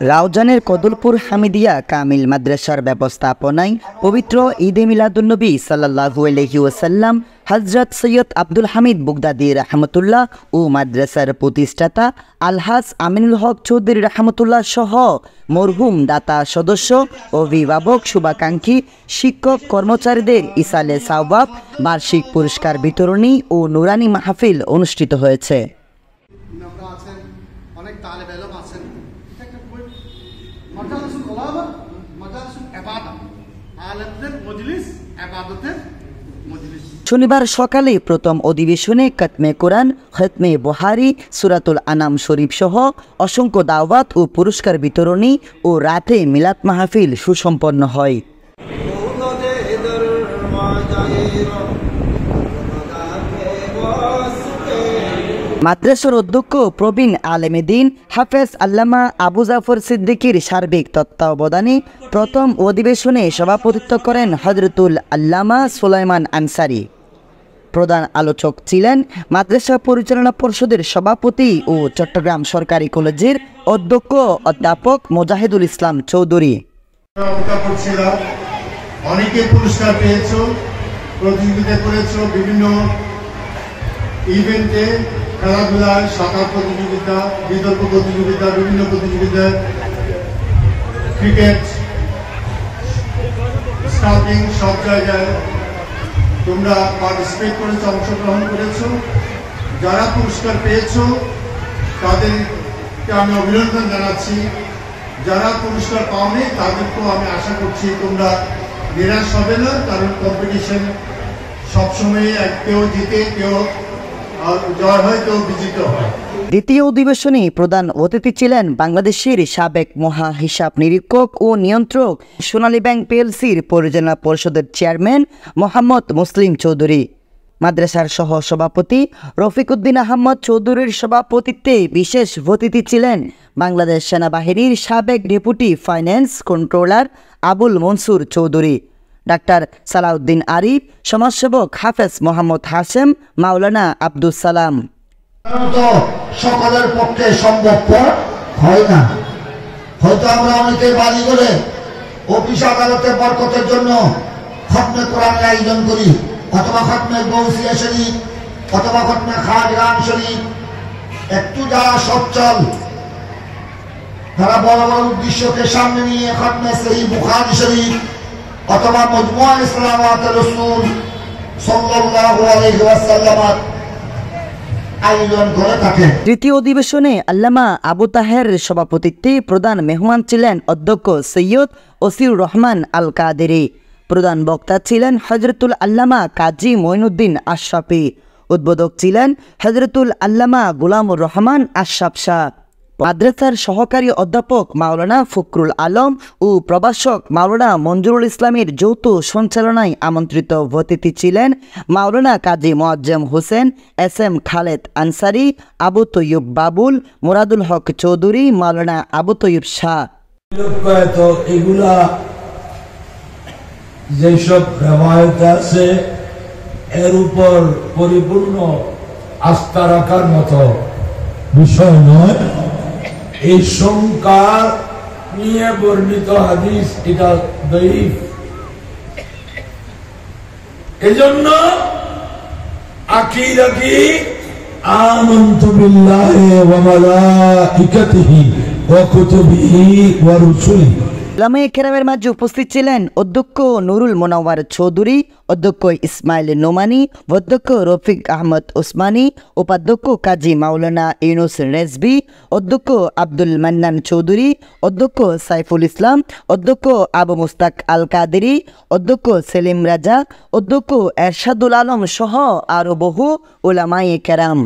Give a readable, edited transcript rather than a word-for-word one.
রাউজানের কদলপুর হামিদিয়া কামিল মাদ্রাসার ব্যবস্থাপনায় পবিত্র ঈদে মিলাদুন্নবী সাল্লাল্লাহু আলাইহি ওয়াসাল্লাম হযরত সৈয়দ আব্দুল হামিদ বুগদাদি রাহমাতুল্লাহ ও মাদ্রাসার প্রতিষ্ঠাতা আলহাজ আমিনুল হক চৌধুরী রাহমাতুল্লাহ সহ মরহুম দাতা সদস্য অভিভাবক শুভাকাঙ্ক্ষী শিক্ষক কর্মচারীদের ইসালে সাওয়াব বার্ষিক পুরস্কার বিতরণী ও নুরানি মাহফিল অনুষ্ঠিত হয়েছে। শনিবার সকালে প্রথম অধিবেশনে খতমে কোরআন, খতমে বুখারী, সূরাতুল আনাম শরীফ সহ অসংখ্য দাওয়াত ও পুরস্কার বিতরণী ও রাতে মিলাদ মাহফিল সুসম্পন্ন হয়। মাদ্রাসার অধ্যক্ষ প্রবীণ আলেমেদিন হাফেজ আল্লামা আবু জাফর সিদ্দিকীর সার্বিক তত্ত্বাবধানে প্রথম অধিবেশনে সভাপতিত্ব করেন হযরতুল আল্লামা সুলাইমান আনসারী। প্রধান আলোচক ছিলেন মাদ্রাসা পরিচালনা পর্ষদের সভাপতি ও চট্টগ্রাম সরকারি কলেজের অধ্যক্ষ অধ্যাপক মোজাহিদুল ইসলাম চৌধুরী। অনেকে পুরস্কার পেয়েছো, প্রতিযোগিতা করেছো, বিভিন্ন ইভেন্টে, খেলাধুলায়, সাঁতার প্রতিযোগিতা, বিতর্ক প্রতিযোগিতা, বিভিন্ন প্রতিযোগিতায়, ক্রিকেট, স্কাউটিং, সব জায়গায় তোমরা পার্টিসিপেট করেছো, অংশগ্রহণ করেছো। যারা পুরস্কার পেয়েছো তাদেরকে আমি অভিনন্দন জানাচ্ছি। যারা পুরস্কার পাওনি তাদেরকেও আমি আশা করছি তোমরা নিরাশ হবে না, কারণ কম্পিটিশন সবসময় কেউ জিতে, কেউ জয় হয়, কেউ বিজিত হয়। দ্বিতীয় অধিবেশনে প্রধান অতিথি ছিলেন বাংলাদেশের সাবেক মহা হিসাব নিরীক্ষক ও নিয়ন্ত্রক সোনালী ব্যাংক পিএলসির পরিচালনা পরিষদের চেয়ারম্যান মোহাম্মদ মুসলিম চৌধুরী। মাদ্রাসার সহ সভাপতি রফিক উদ্দিন আহমদ চৌধুরীর সভাপতিত্বে বিশেষ অতিথি ছিলেন বাংলাদেশ সেনাবাহিনীর সাবেক deputy finance controller Abul Mansur Chowdhury, doctor Salauddin Arif, সমাজসেবক হাফেজ মোহাম্মদ হাশেম, মাওলানা আব্দুল সালাম। সকলের পক্ষে সম্ভবপর হয় না। হয়তো আমরা অনেকের বাড়ি করে অফিস আদালতের বরকতের জন্য খতমে কোরআনের আয়োজন করি, অথবা খতমে গৌসিয়া শরীফ, অথবা খতমে খাজরান শরীফ। একটু যারা সচ্ছল, তারা বড় বড় উদ্দেশ্যকে সামনে নিয়ে খতমে সহিহ বুখারী শরীফ অথবা মজমুআ ইসলামাত রাসূল সাল্লাল্লাহু আলাইহি ওয়াসাল্লাম আয়োজন করে থাকেন। তৃতীয় অধিবেশনে আল্লামা আবু তাহের সভাপতিত্বে প্রধান মেহমান ছিলেন অধ্যক্ষ সৈয়দ ওসিউর রহমান আল কাদেরী। প্রধান বক্তা ছিলেন হযরতুল আল্লামা কাজী মঈনুদ্দিন আশরাফী। উদ্বোধক ছিলেন হযরতুল আল্লামা গোলামুর রহমান আশরাফ শাহ। মাদ্রাসার সহকারী অধ্যাপক মাওলানা ফখরুল আলম ও প্রভাষক মাওলানা মঞ্জুরুল ইসলামের যৌথ সঞ্চালনায় আমন্ত্রিত অতিথি ছিলেন মাওলানা কাজী মোয়াজ্জেম হোসেন, এস.এম. খালেদ আনসারী, আবু তৈয়ব বাবুল, মুরাদুল হক চৌধুরী, মাওলানা আবু তৈয়ব শাহ। এগুলা যেসব রেওয়ায়েত আছে এর উপর পরিপূর্ণ আস্থা রাখার মতো বিষয় নয়। এই সংখ্যা নিয়ে বর্ণিত হাদিস এটা দঈফ। এজন্য আকিদাকি আমানতু বিল্লাহি ওয়া মালাইকাতিহি ওয়া কুতুবিহি ওয়া রুসুলিহি। উলামায়ে কেরামের মাঝে উপস্থিত ছিলেন অধ্যক্ষ নুরুল মোনাওয়ার চৌধুরী, অধ্যক্ষ ইসমাইল নোমানী, অধ্যক্ষ রফিক আহমদ ওসমানী, উপাধ্যক্ষ কাজী মাওলানা ইউনুস রেজবি, অধ্যক্ষ আব্দুল মান্নান চৌধুরী, অধ্যক্ষ সাইফুল ইসলাম, অধ্যক্ষ আবু মুস্তাক আল কাদেরী, অধ্যক্ষ সেলিম রাজা, অধ্যক্ষ এরশাদুল আলম সহ আরো বহু উলামায়ে কেরাম।